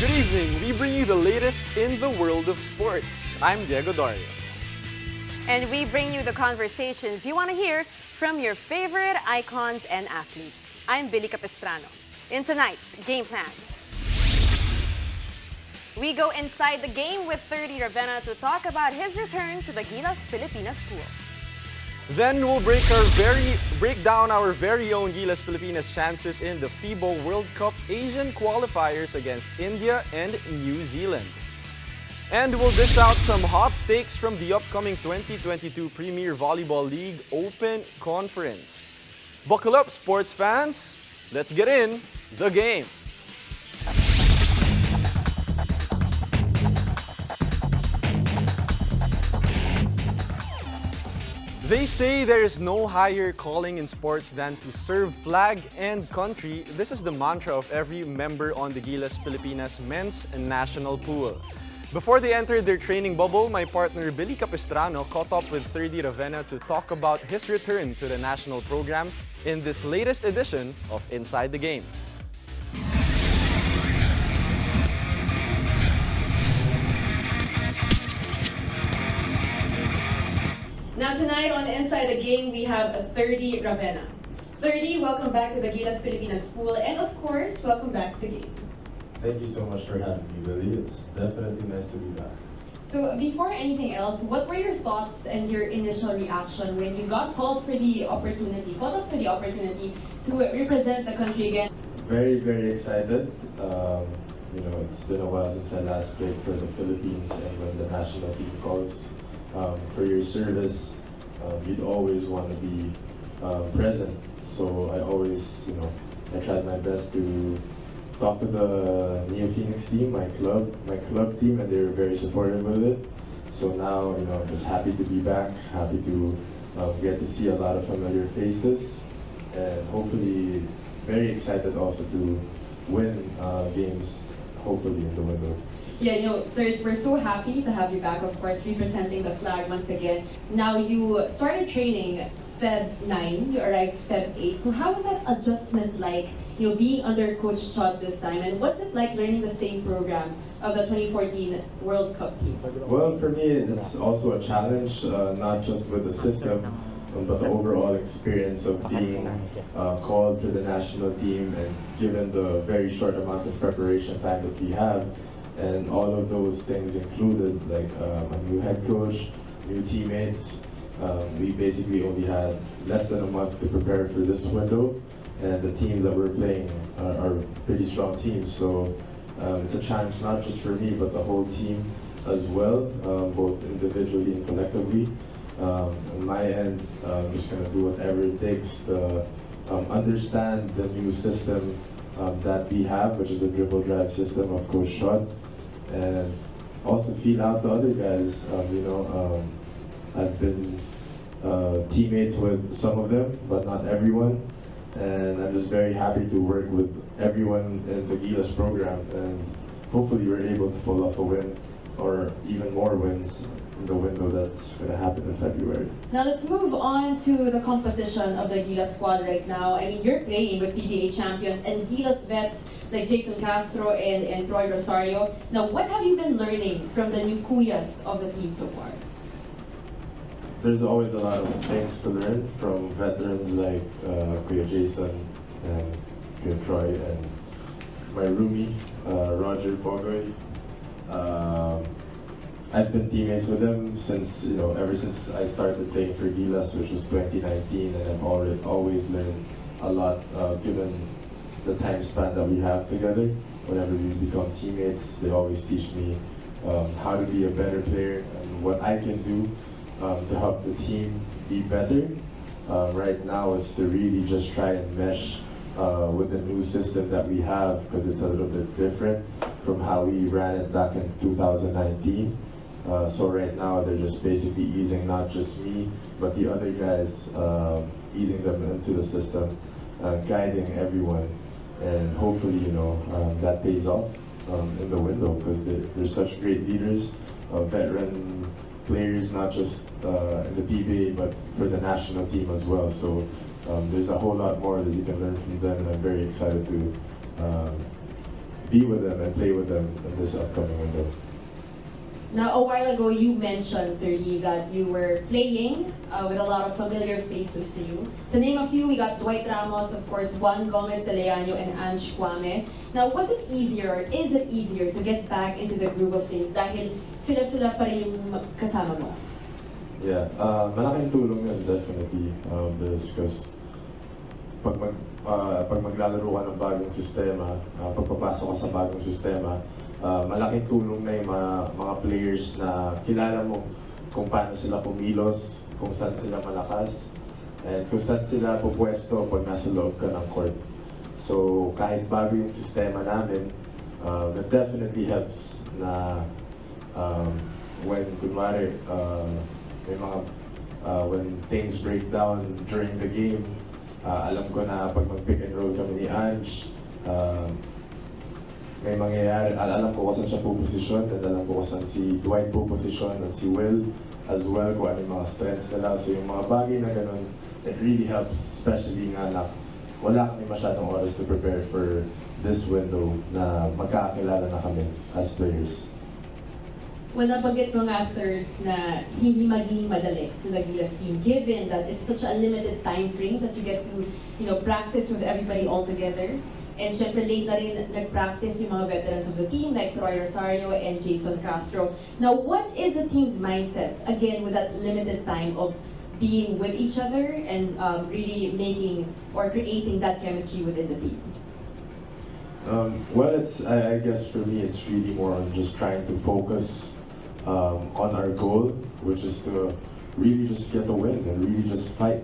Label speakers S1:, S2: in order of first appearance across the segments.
S1: Good evening. We bring you the latest in the world of sports. I'm Diego Dorio.
S2: And we bring you the conversations you want to hear from your favorite icons and athletes. I'm Billy Capistrano. In tonight's Game Plan, we go inside the game with Thirdy Ravena to talk about his return to the Gilas Pilipinas pool.
S1: Then we'll break down our very own Gilas Pilipinas chances in the FIBA World Cup Asian Qualifiers against India and New Zealand. And we'll dish out some hot takes from the upcoming 2022 Premier Volleyball League Open Conference. Buckle up, sports fans. Let's get in the game. They say there is no higher calling in sports than to serve flag and country. This is the mantra of every member on the Gilas Pilipinas men's national pool. Before they entered their training bubble, my partner Billy Capistrano caught up with Thirdy Ravena to talk about his return to the national program in this latest edition of Inside the Game.
S2: Now tonight on Inside the Game, we have Thirdy Ravena. Thirdy, welcome back to the Gilas Pilipinas pool, and of course, welcome back to the game.
S3: Thank you so much for having me, Billy. It's definitely nice to be back.
S2: So before anything else, what were your thoughts and your initial reaction when you got called up for the opportunity to represent the country again?
S3: Very, very excited. It's been a while since I last played for the Philippines, and when the national team calls for your service, you'd always want to be present. So I always, I tried my best to talk to the Neo Phoenix team, my club team, and they were very supportive with it. So now, I'm just happy to be back, happy to get to see a lot of familiar faces, and hopefully very excited also to win games, hopefully in the window.
S2: Yeah, we're so happy to have you back, of course, representing the flag once again. Now, you started training Feb 9, you arrived Feb 8. So how was that adjustment like, being under Coach Chod this time? And what's it like learning the same program of the 2014 World Cup team?
S3: Well, for me, it's also a challenge, not just with the system, but the overall experience of being called to the national team, and given the very short amount of preparation time that we have. And all of those things included, like a new head coach, new teammates. We basically only had less than a month to prepare for this window, and the teams that we're playing are pretty strong teams. So it's a challenge not just for me, but the whole team as well, both individually and collectively. On my end, I'm just going to do whatever it takes to understand the new system that we have, which is the dribble drive system of Coach Shot, and also feel out the other guys. I've been teammates with some of them, but not everyone, and I'm just very happy to work with everyone in the Gilas program, and hopefully we're able to pull off a win or even more wins in the window that's going to happen in February.
S2: Now let's move on to the composition of the Gilas squad right now. I mean, you're playing with PBA champions and Gilas vets like Jason Castro and Troy Rosario. Now, what have you been learning from the new kuyas of the team so far?
S3: There's always a lot of things to learn from veterans like Kuya Jason and Kuya Troy and my roomie, Roger Pogoy. I've been teammates with them since, ever since I started playing for Gilas, which was 2019, and I've always learned a lot given the time span that we have together. Whenever we become teammates, they always teach me how to be a better player and what I can do to help the team be better. Right now, it's to really just try and mesh with the new system that we have, because it's a little bit different from how we ran it back in 2019. So right now they're just basically easing not just me, but the other guys, easing them into the system, guiding everyone, and hopefully, that pays off in the window, because they're such great leaders, veteran players, not just in the PBA, but for the national team as well. So there's a whole lot more that you can learn from them, and I'm very excited to be with them and play with them in this upcoming window.
S2: Now, a while ago, you mentioned, Thirdy, that you were playing with a lot of familiar faces to you. To name a few, we got Dwight Ramos, of course, Juan Gomez Leano, and Ange Kwame. Now, was it easier, or is it easier to get back into the groove of things dahil sila-sila pa rin yung kasama mo?
S3: Yeah, malaking tulong yun, definitely. Because pag maglalaro ka ng bagong sistema, pagpapasok ka sa bagong sistema, malaking tulong na yung mga players na kilala mo kung paano sila kumilos, kung saan sila malakas, and kung saan sila pupwesto pag nasa loob ka ng court. So kahit bago yung sistema namin, that definitely helps na when kunwari may mga when things break down during the game, alam ko na pag mag-pick and roll kami ni Ange, may mangyayari, alam ko kung saan siya puposisyon, at alam ko kung saan si Dwight puposisyon, at si Will as well, kung ano yung mga strengths nila. So yung mga bagay na ganun, it really helps, especially nga na wala kami masyadong oras to prepare for this window na magkakakilala na kami as players.
S2: Well, nabanggit mo nga, Thirds, na hindi maging madali to the Gilas team, given that it's such a limited time frame that you get to, practice with everybody all together. And syempre, late na rin nag-practice yung mga veterans of the team like Troy Rosario and Jason Castro. Now, what is the team's mindset, again, with that limited time of being with each other and really making or creating that chemistry within the team?
S3: Well, I guess for me, it's really more on just trying to focus on our goal, which is to really just get a win and really just fight,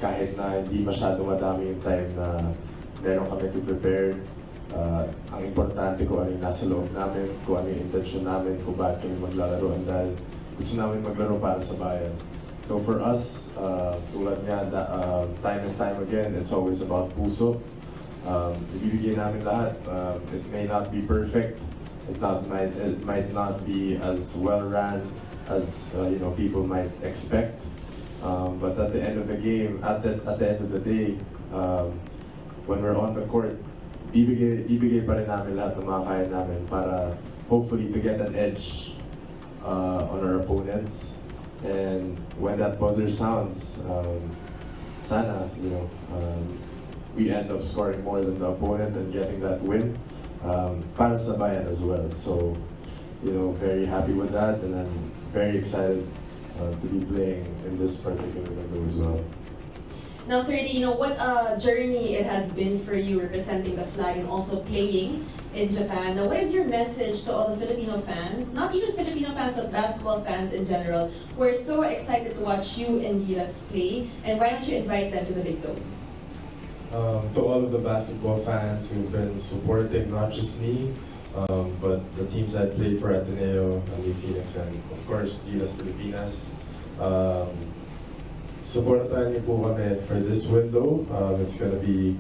S3: kahit na hindi masyado madami yung time na meron kami to prepare. Ang importante kung ano yung nasa loob namin, kung ano yung intention namin, kung bakit kami maglalaro, dahil gusto namin maglaro para sa bayan. So for us, tulad nga, time and time again, it's always about puso. Ibibigay namin lahat. It may not be perfect. It might not be as well ran as people might expect. But at the end of the game, at the end of the day, when we're on the court, ibigay pa rin namin lahat ng mga kaya namin para hopefully to get an edge on our opponents. And when that buzzer sounds, sana, we end up scoring more than the opponent and getting that win para sa bayan as well. So, very happy with that, and I'm very excited to be playing in this particular window as well.
S2: Now, Thirdy, what a journey it has been for you representing the flag and also playing in Japan. Now, what is your message to all the Filipino fans, not even Filipino fans, but basketball fans in general, who are so excited to watch you and Gilas play? And why don't you invite them to the big dome?
S3: To all of the basketball fans who've been supporting not just me, but the teams I played for, Ateneo, Phoenix, and of course, Gilas Pilipinas. Supportahan niyo po kami for this window. It's going to be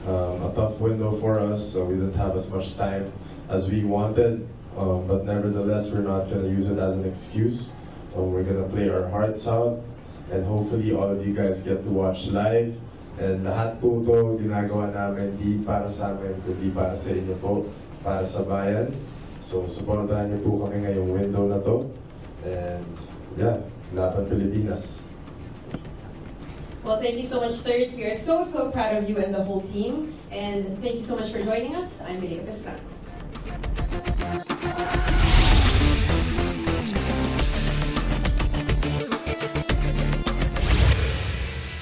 S3: a tough window for us, so we didn't have as much time as we wanted. But nevertheless, we're not going to use it as an excuse. We're going to play our hearts out, and hopefully all of you guys get to watch live. And lahat po ito ginagawa namin di para sa amin, kundi para sa inyo po, para sa bayan. So, supportahan niyo po kami ngayong window na to. And yeah, laban Pilipinas.
S2: Well, thank you so much, Thirds. We are so, so proud of you and the whole team. And thank you so much for joining us. I'm Milika Pescan.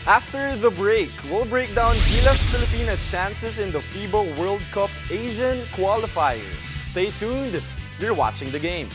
S1: After the break, we'll break down Gilas Pilipinas' chances in the FIBA World Cup Asian Qualifiers. Stay tuned, you're watching the game.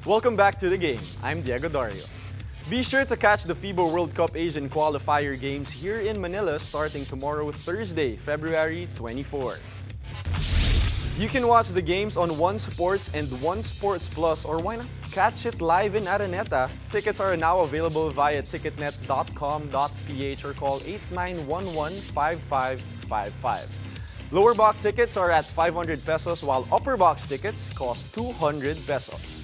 S1: Welcome back to the game. I'm Diego Dario. Be sure to catch the FIBA World Cup Asian Qualifier games here in Manila starting tomorrow, Thursday, February 24. You can watch the games on One Sports and One Sports Plus, or why not catch it live in Araneta. Tickets are now available via ticketnet.com.ph or call 8911-5555. Lower box tickets are at 500 pesos while upper box tickets cost 200 pesos.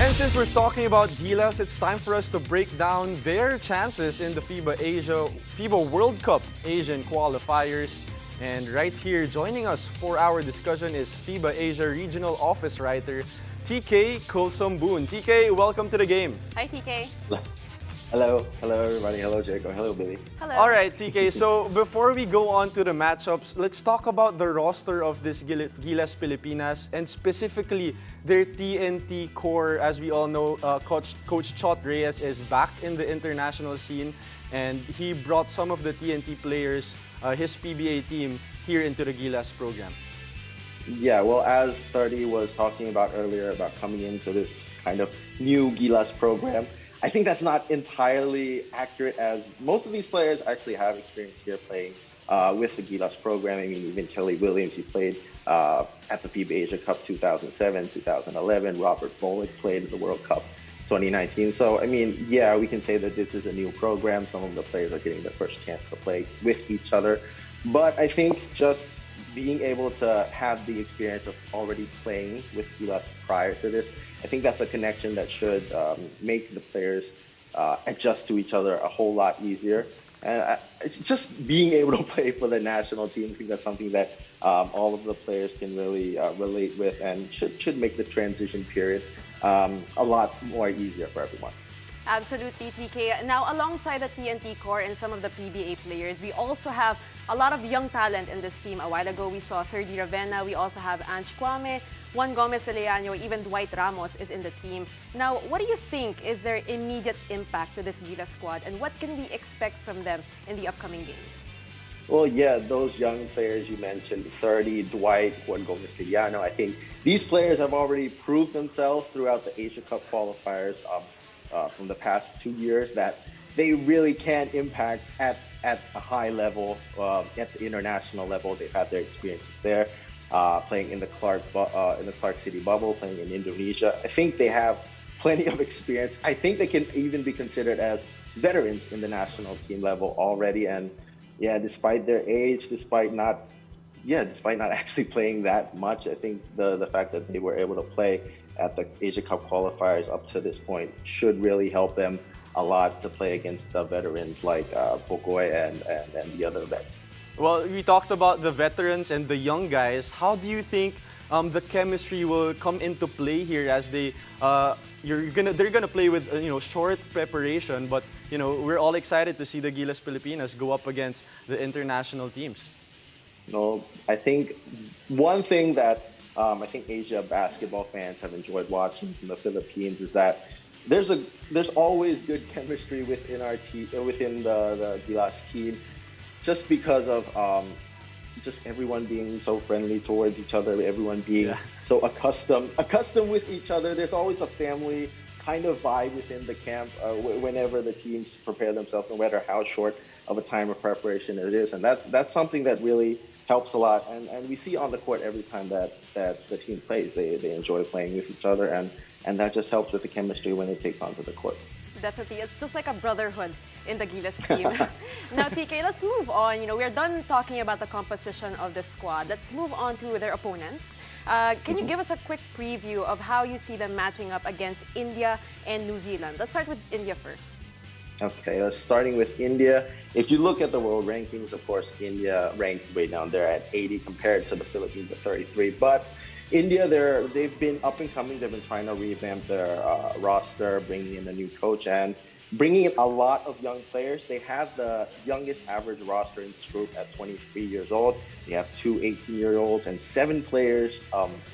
S1: And since we're talking about Gilas, it's time for us to break down their chances in the FIBA World Cup Asian Qualifiers. And right here, joining us for our discussion is FIBA Asia Regional Office Writer TK Kulsumboon. TK, welcome to the game.
S4: Hi, TK.
S5: Hello everybody. Hello Jacob. Hello Billy.
S4: Hello.
S1: All right, TK. So before we go on to the matchups, let's talk about the roster of this Gilas Pilipinas and specifically their TNT core. As we all know, Coach Chot Reyes is back in the international scene, and he brought some of the TNT players, his PBA team, here into the Gilas program.
S5: Yeah, well, as Thirdy was talking about earlier about coming into this kind of new Gilas program, I think that's not entirely accurate, as most of these players actually have experience here playing with the Gilas program. I mean, even Kelly Williams, he played at the FIBA Asia Cup 2007, 2011. Robert Bolick played in the World Cup 2019. So, I mean, yeah, we can say that this is a new program. Some of the players are getting their first chance to play with each other. But I think just being able to have the experience of already playing with Gilas prior to this, I think that's a connection that should make the players adjust to each other a whole lot easier. And it's just being able to play for the national team, I think that's something that all of the players can really relate with, and should make the transition period a lot more easier for everyone.
S4: Absolutely, TK. Now, alongside the TNT core and some of the PBA players, we also have a lot of young talent in this team. A while ago, we saw Thirdy Ravena. We also have Ange Kwame, Juan Gomez Ileano, even Dwight Ramos is in the team. Now, what do you think is their immediate impact to this Gilas squad, and what can we expect from them in the upcoming games?
S5: Well, yeah, those young players you mentioned, Thirdy, Dwight, Juan Gomez Ileano, I think these players have already proved themselves throughout the Asia Cup qualifiers from the past 2 years that they really can impact at a high level, at the international level. They've had their experiences there, playing in the Clark City bubble, playing in Indonesia. I think they have plenty of experience. I think they can even be considered as veterans in the national team level already. And yeah, despite their age, despite not actually playing that much, I think the fact that they were able to play at the Asia Cup qualifiers up to this point should really help them a lot to play against the veterans like Pokoy and the other vets.
S1: Well, we talked about the veterans and the young guys. How do you think the chemistry will come into play here as they're gonna play with short preparation, but we're all excited to see the Gilas Pilipinas go up against the international teams.
S5: No, I think one thing that I think Asia basketball fans have enjoyed watching from the Philippines is that there's always good chemistry within our team, within the Gilas team, just because of just everyone being so friendly towards each other, everyone being so accustomed with each other. There's always a family kind of vibe within the camp whenever the teams prepare themselves, no matter how short of a time of preparation it is, and that's something that really helps a lot, and we see on the court every time that the team plays. They enjoy playing with each other, and that just helps with the chemistry when it takes onto the court.
S4: Definitely. It's just like a brotherhood in the Gilas team. Now, TK, let's move on. We're done talking about the composition of the squad. Let's move on to their opponents. Can you give us a quick preview of how you see them matching up against India and New Zealand? Let's start with India first.
S5: Okay, starting with India. If you look at the world rankings, of course, India ranks way down there at 80 compared to the Philippines at 33. But India, they've been up and coming. They've been trying to revamp their roster, bringing in a new coach and bringing in a lot of young players. They have the youngest average roster in this group at 23 years old. They have 2 18-year-olds and 7 players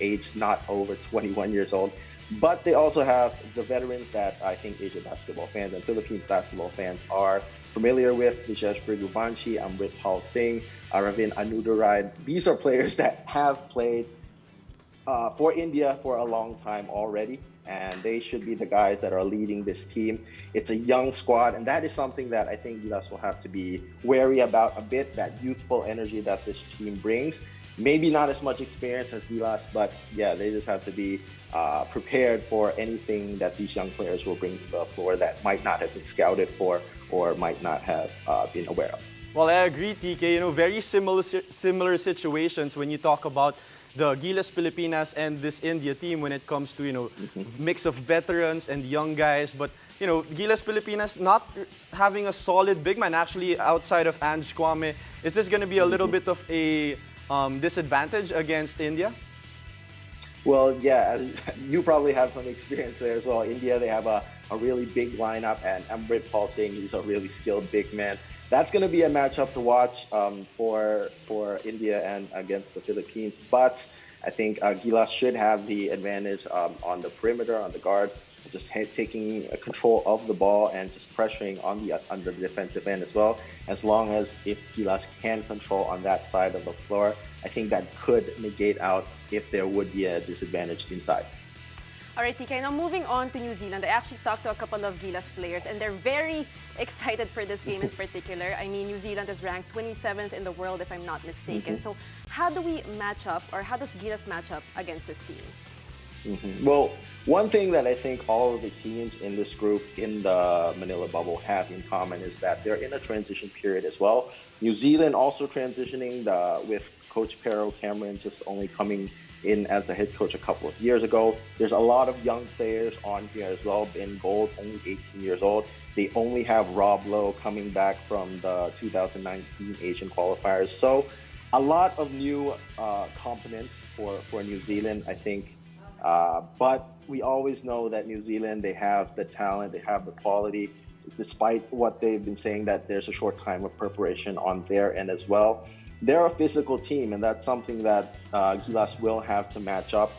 S5: aged not over 21 years old. But they also have the veterans that I think Asia basketball fans and Philippines basketball fans are familiar with. Vishesh Brigubanshi, Amrit Pal Singh, Aravin Anudaraj. These are players that have played for India for a long time already, and they should be the guys that are leading this team. It's a young squad, and that is something that I think Gilas will have to be wary about a bit, that youthful energy that this team brings. Maybe not as much experience as Gilas, but yeah, they just have to be prepared for anything that these young players will bring to the floor that might not have been scouted for or might not have been aware of.
S1: Well, I agree, TK. You know, very similar situations when you talk about the Gilas Pilipinas and this India team when it comes to, you know, mix of veterans and young guys. But, you know, Gilas Pilipinas not having a solid big man actually outside of Ange Kwame. Is this going to be a little bit of a disadvantage against India?
S5: Well, yeah, you probably have some experience there as well. India, they have a really big lineup, and Amrit Paul Singh, he's a really skilled big man. That's going to be a matchup to watch for India and against the Philippines. But I think Gilas should have the advantage on the perimeter, on the guard, just taking control of the ball and just pressuring on the defensive end as well. As long as if Gilas can control on that side of the floor, I think that could negate out if there would be a disadvantage inside.
S4: All right, TK, now moving on to New Zealand. I actually talked to a couple of Gilas players and they're very excited for this game in particular. I mean, New Zealand is ranked 27th in the world, if I'm not mistaken. So how do we match up, or how does Gilas match up against this team?
S5: Well, one thing that I think all of the teams in this group in the Manila bubble have in common is that they're in a transition period as well. New Zealand also transitioning with Coach Pero Cameron just only coming in as the head coach a couple of years ago. There's a lot of young players on here as well. Ben Gold, only 18 years old. They only have Rob Lowe coming back from the 2019 Asian qualifiers. So a lot of new components for New Zealand, I think. But we always know that New Zealand, they have the talent, they have the quality, despite what they've been saying that there's a short time of preparation on their end as well. They're a physical team, and that's something that Gilas will have to match up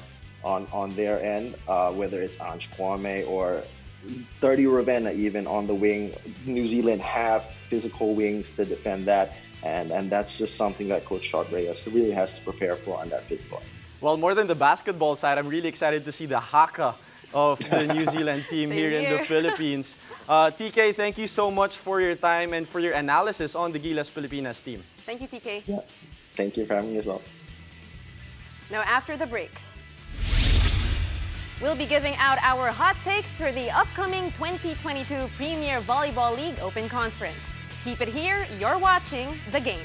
S5: on their end, whether it's Ange Kwame or Thirdy Ravena even on the wing. New Zealand have physical wings to defend that, and that's just something that Coach Shot Reyes really has to prepare for on that physical end.
S1: Well, more than the basketball side, I'm really excited to see the haka of the New Zealand team here in the Philippines. TK, thank you so much for your time and for your analysis on the Gilas Pilipinas team.
S4: Thank you, TK.
S5: Yeah. Thank you for having me as well.
S4: Now, after the break, we'll be giving out our hot takes for the upcoming 2022 Premier Volleyball League Open Conference. Keep it here. You're watching The Game.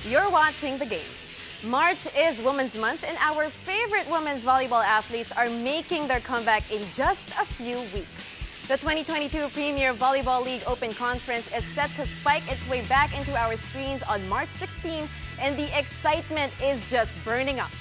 S4: You're watching The Game. March is Women's Month, and our favorite women's volleyball athletes are making their comeback in just a few weeks. The 2022 Premier Volleyball League Open Conference is set to spike its way back into our screens on March 16, and the excitement is just burning up.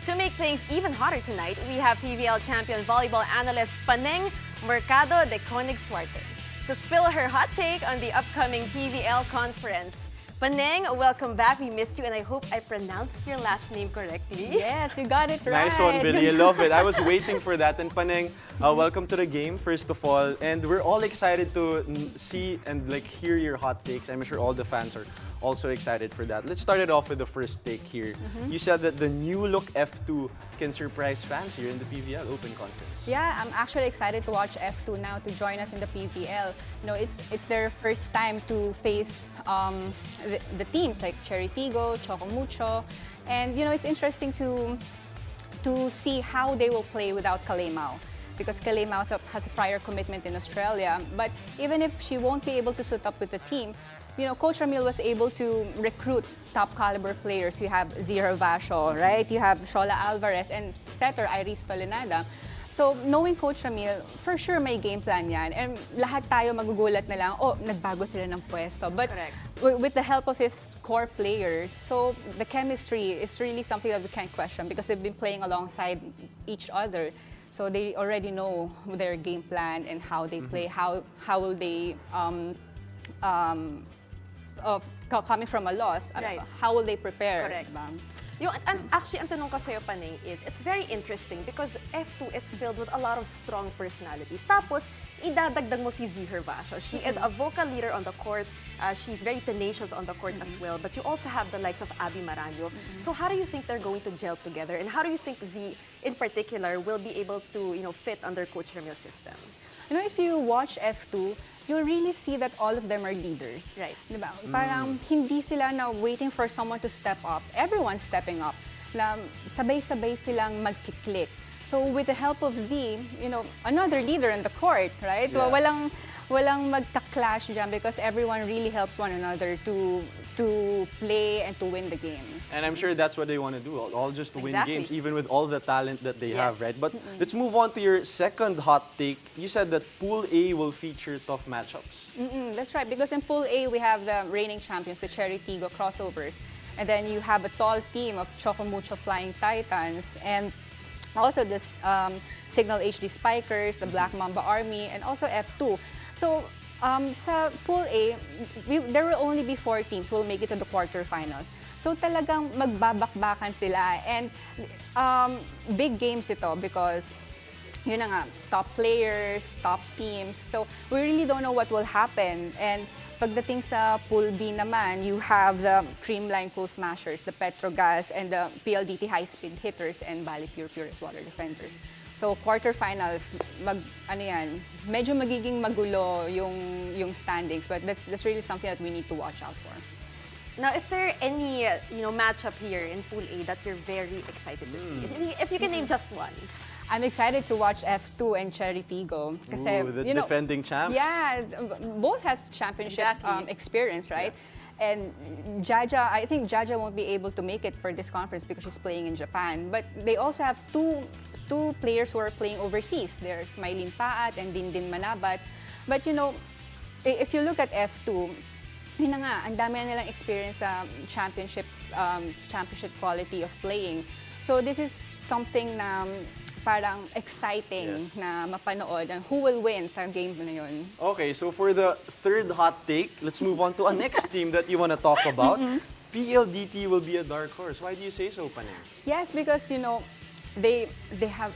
S4: To make things even hotter tonight, we have PVL champion volleyball analyst Paneng Mercado de Konig Swarte. to spill her hot take on the upcoming PVL conference. Paneng, welcome back. We missed you, and I hope I pronounced your last name correctly.
S6: Yes, you got it right.
S1: Nice one, Billy. I love it. I was waiting for that. And Paneng, welcome to the game, first of all. And we're all excited to see and hear your hot takes. I'm sure all the fans are also excited for that. Let's start it off with the first take here. You said that the new look F2 can surprise fans here in the PVL Open Conference.
S6: Yeah, I'm actually excited to watch F2 now to join us in the PVL. You know, it's their first time to face the teams like Cherry Tigo, Chocomucho, and you know it's interesting to see how they will play without Kalemao, because Kalemao has a prior commitment in Australia. But even if she won't be able to suit up with the team, you know, Coach Ramil was able to recruit top caliber players. You have Zira Vasho, right? You have Shola Alvarez and setter Iris Tolenada. So knowing Coach Ramil, for sure may game plan yan. And lahat tayo magugulat na lang, oh, nagbago sila ng pwesto. But with the help of his core players, so the chemistry is really something that we can't question because they've been playing alongside each other. So they already know their game plan and how they play, how will they coming from a loss, how will they prepare?
S4: Correct. Actually, ang tanong ko sa'yo, Paneng, is it's very interesting because F2 is filled with a lot of strong personalities. Tapos, idadagdag mo si Zihar Vasho. She is a vocal leader on the court. She's very tenacious on the court as well. But you also have the likes of Abby Maranyo. So how do you think they're going to gel together? And how do you think Z, in particular, will be able to fit under Coach Ramil's system?
S6: You know, if you watch F2, you'll really see that all of them are leaders.
S4: Right.
S6: Diba? Parang hindi sila na waiting for someone to step up. Everyone's stepping up. Na sabay-sabay silang magkiklik. So with the help of Z, you know, another leader in the court, right?
S1: Yeah.
S6: Walang magka-clash dyan because everyone really helps one another to play and to win the games.
S1: And I'm sure that's what they want to do, all just to win games, even with all the talent that they have, right? But let's move on to your second hot take. You said that Pool A will feature tough matchups.
S6: That's right, because in Pool A, we have the reigning champions, the Cherry Tigo crossovers. And then you have a tall team of Chocomucho Flying Titans, and also this Signal HD Spikers, the Black Mamba Army, and also F2. So, sa Pool A, there will only be 4 teams who will make it to the quarterfinals. So talagang magbabakbakan sila. And big games ito because, yun na nga, top players, top teams. So we really don't know what will happen. And pagdating sa Pool B naman, you have the Creamline Cool Smashers, the Petrogas, and the PLDT High Speed Hitters, and Bali Pure Purest Water Defenders. So quarterfinals, medyo magiging magulo yung standings, but that's really something that we need to watch out for.
S4: Now, is there any matchup here in Pool A that you're very excited to see? If you can name just one.
S6: I'm excited to watch F2 and Cherry Tigo. Kasi,
S1: the defending champs.
S6: Yeah, both has championship experience, right? Yeah. And Jaja, I think Jaja won't be able to make it for this conference because she's playing in Japan. But they also have two players who are playing overseas. There's Maylin Paat and Dindin Manabat. But you know, if you look at F2, yun na nga, ang dami na nilang experience sa championship quality of playing. So this is something na parang exciting na mapanood and who will win sa game na yun.
S1: Okay, so for the third hot take, let's move on to a next team that you want to talk about. PLDT will be a dark horse. Why do you say so, Paneng?
S6: Yes, because you know, they have,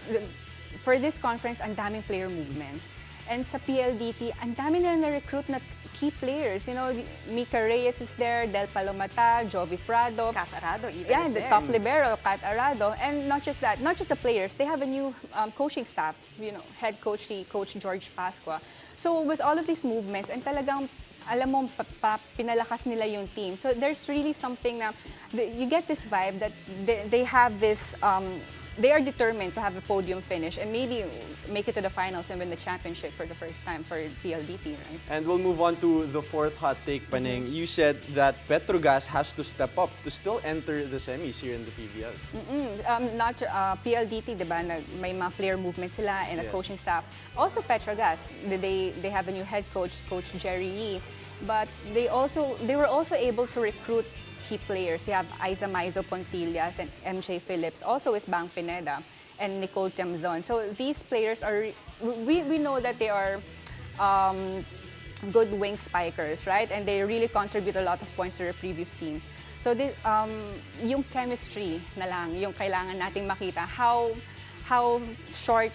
S6: for this conference, ang daming player movements. And sa PLDT, ang dami na na-recruit na key players. You know, Mika Reyes is there, Del Palomata, Jovi Prado.
S4: Kat Arado even
S6: is the top libero, Kat Arado. And not just that, not just the players, they have a new coaching staff. You know, head coach, Coach George Pascua. So with all of these movements, and talagang alam mo, pinalakas nila yung team. So there's really something na, you get this vibe that they have this, they are determined to have a podium finish and maybe make it to the finals and win the championship for the first time for PLDT, right?
S1: And we'll move on to the fourth hot take, Paneng. You said that Petrogas has to step up to still enter the semis here in the PVL.
S6: Not PLDT, diba, may mga player movement sila and a coaching staff. Also Petrogas, they have a new head coach, Coach Jerry Yee. But they were also able to recruit key players. You have Isa Maizo Pontillas and MJ Phillips, also with Bang Pineda and Nicole Tiamzon. So these players are, we know that they are good wing spikers, right? And they really contribute a lot of points to their previous teams. So yung chemistry na lang, yung kailangan nating makita, how short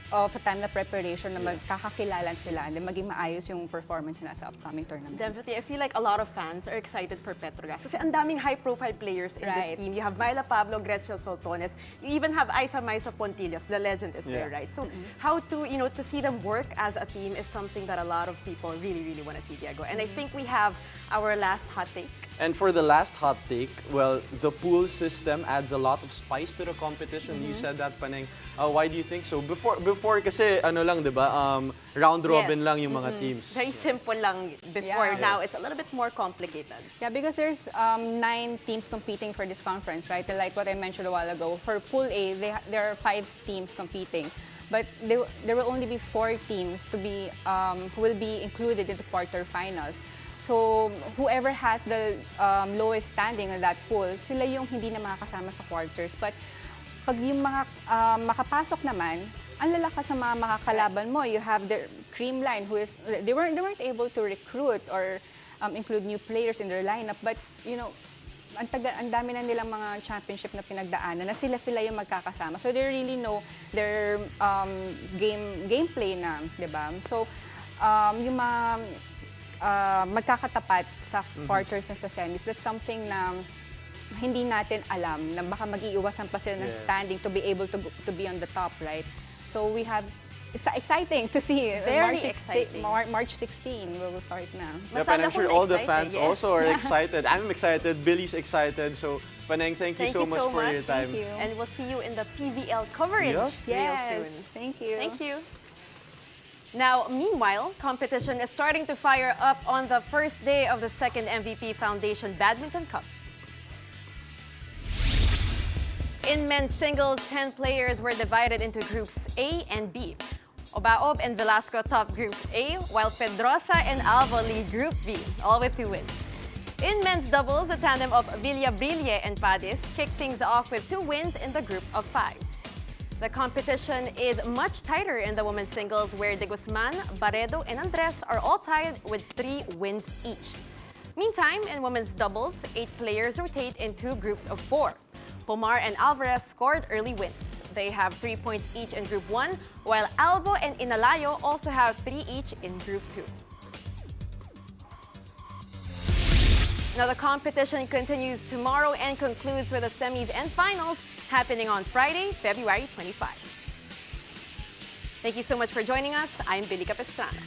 S6: of a time na preparation na magkakakilalan sila and then maging maayos yung performance na sa upcoming tournament.
S4: Definitely. I feel like a lot of fans are excited for Petrogas kasi ang daming high-profile players in this team. You have Myla Pablo, Gretchen Soltones, you even have Isa Maisa Pontillas, the legend is there, right? So how to, to see them work as a team is something that a lot of people really, really want to see, Diego. And I think we have our last hot take.
S1: And for the last hot take, well, the pool system adds a lot of spice to the competition. You said that, Paneng. Why do you think so? Before kasi ano lang, 'di ba? Round robin lang yung mga teams.
S4: Very simple lang before. Now it's a little bit more complicated.
S6: Yeah, because there's 9 teams competing for this conference, right? Like what I mentioned a while ago. For Pool A, there are 5 teams competing. But there will only be 4 teams to be who will be included into quarterfinals. So whoever has the lowest standing in that pool, sila yung hindi na makakasama sa quarters. But pag yung makapasok naman, ang lalakas sa mga makakalaban mo. You have the cream line who is they weren't able to recruit or include new players in their lineup, but ang dami na nilang mga championship na pinagdaanan na sila yung magkakasama. So they really know their gameplay na, 'di ba? So yung mga magkakatapat sa quarters and sa semis, that's something na hindi natin alam na baka mag-iiwasan pa sila ng standing to be able to be on the top, right? So it's exciting to see.
S4: Very exciting.
S6: March 16, we will start now.
S1: Yep, and I'm sure all the fans also are excited. I'm excited. Billy's excited. So, Paneng, thank you so much for your time.
S6: Thank you.
S4: And we'll see you in the PVL coverage real soon.
S6: Thank you.
S4: Thank you. Now, meanwhile, competition is starting to fire up on the first day of the second MVP Foundation Badminton Cup. In men's singles, 10 players were divided into groups A and B. Obaob and Velasco top Group A, while Pedrosa and Alvo lead Group B, all with 2 wins. In men's doubles, the tandem of Villabrille and Padis kicked things off with 2 wins in the group of 5. The competition is much tighter in the women's singles, where De Guzman, Barredo, and Andres are all tied with 3 wins each. Meantime, in women's doubles, 8 players rotate in 2 groups of 4. Pomar and Alvarez scored early wins. They have 3 points each in Group 1, while Albo and Inalayo also have 3 each in Group 2. Now, the competition continues tomorrow and concludes with the semis and finals happening on Friday, February 25. Thank you so much for joining us. I'm Billy Capistrana.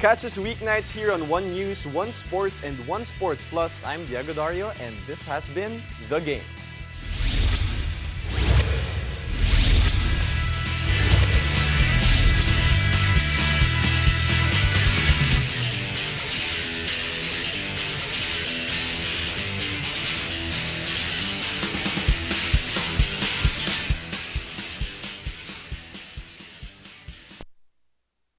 S1: Catch us weeknights here on One News, One Sports, and One Sports Plus. I'm Diego Dario, and this has been The Game.